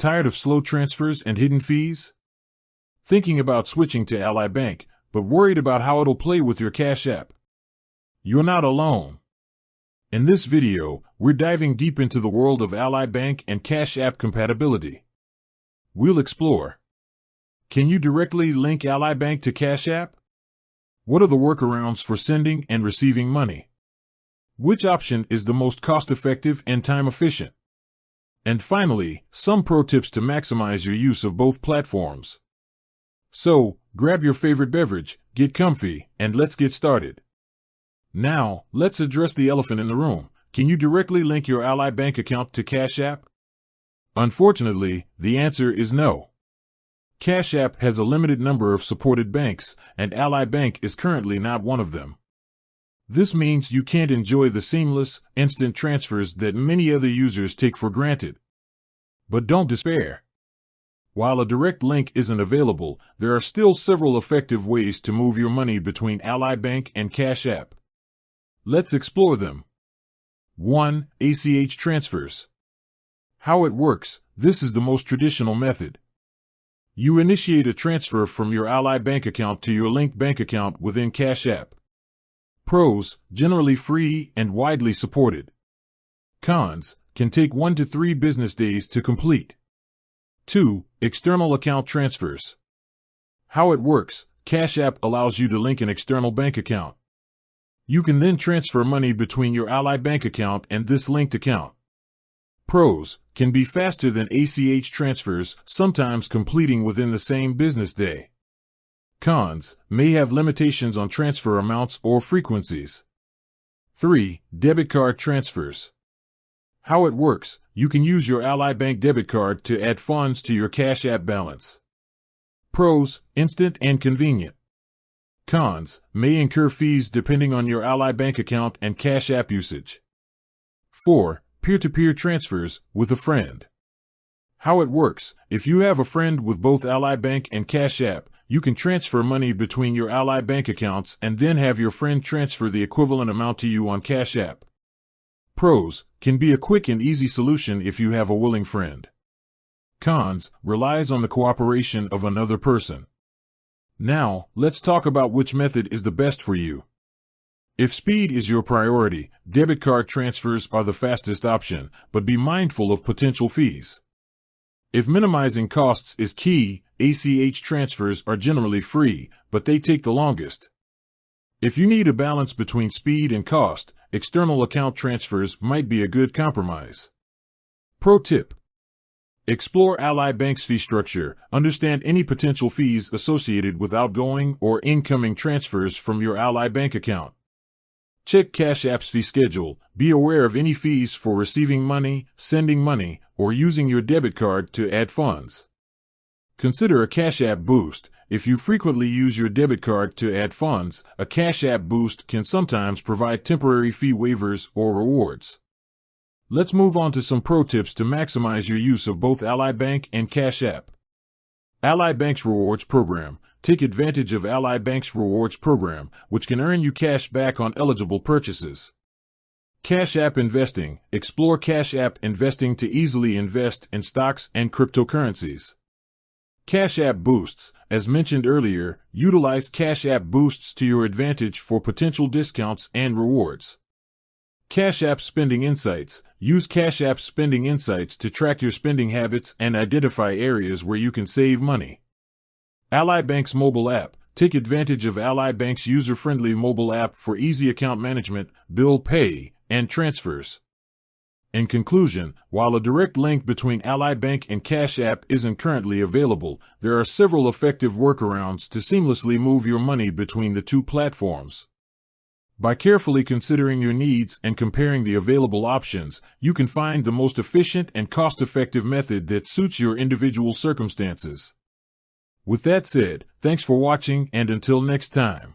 Tired of slow transfers and hidden fees? Thinking about switching to Ally Bank, but worried about how it'll play with your Cash App? You're not alone. In this video, we're diving deep into the world of Ally Bank and Cash App compatibility. We'll explore: can you directly link Ally Bank to Cash App? What are the workarounds for sending and receiving money? Which option is the most cost-effective and time-efficient? And finally, some pro tips to maximize your use of both platforms. So, grab your favorite beverage, get comfy, and let's get started. Now, let's address the elephant in the room. Can you directly link your Ally Bank account to Cash App? Unfortunately, the answer is no. Cash App has a limited number of supported banks, and Ally Bank is currently not one of them. This means you can't enjoy the seamless, instant transfers that many other users take for granted. But don't despair. While a direct link isn't available, there are still several effective ways to move your money between Ally Bank and Cash App. Let's explore them. 1. ACH transfers. How it works: this is the most traditional method. You initiate a transfer from your Ally Bank account to your linked bank account within Cash App. Pros: generally free and widely supported. Cons: can take 1 to 3 business days to complete. 2. External account transfers. How it works: Cash App allows you to link an external bank account. You can then transfer money between your Ally Bank account and this linked account. Pros: can be faster than ACH transfers, sometimes completing within the same business day. Cons: may have limitations on transfer amounts or frequencies. 3. Debit card transfers. How it works: you can use your Ally Bank debit card to add funds to your Cash App balance. Pros: instant and convenient. Cons: may incur fees depending on your Ally Bank account and Cash App usage. 4. Peer-to-peer transfers with a friend. How it works: if you have a friend with both Ally Bank and Cash App, you can transfer money between your Ally Bank accounts and then have your friend transfer the equivalent amount to you on Cash App. Pros: can be a quick and easy solution if you have a willing friend. Cons: relies on the cooperation of another person. Now, let's talk about which method is the best for you. If speed is your priority, debit card transfers are the fastest option, but be mindful of potential fees. If minimizing costs is key, ACH transfers are generally free, but they take the longest. If you need a balance between speed and cost, external account transfers might be a good compromise. Pro tip: explore Ally Bank's fee structure. Understand any potential fees associated with outgoing or incoming transfers from your Ally Bank account. Check Cash App's fee schedule. Be aware of any fees for receiving money, sending money, or using your debit card to add funds. Consider a Cash App boost. If you frequently use your debit card to add funds, a Cash App boost can sometimes provide temporary fee waivers or rewards. Let's move on to some pro tips to maximize your use of both Ally Bank and Cash App. Ally Bank's Rewards Program. Take advantage of Ally Bank's Rewards Program, which can earn you cash back on eligible purchases. Cash App Investing. Explore Cash App Investing to easily invest in stocks and cryptocurrencies. Cash App Boosts. As mentioned earlier, utilize Cash App Boosts to your advantage for potential discounts and rewards. Cash App Spending Insights. Use Cash App Spending Insights to track your spending habits and identify areas where you can save money. Ally Bank's Mobile App. Take advantage of Ally Bank's user-friendly mobile app for easy account management, bill pay, and transfers. In conclusion, while a direct link between Ally Bank and Cash App isn't currently available, there are several effective workarounds to seamlessly move your money between the two platforms. By carefully considering your needs and comparing the available options, you can find the most efficient and cost-effective method that suits your individual circumstances. With that said, thanks for watching, and until next time.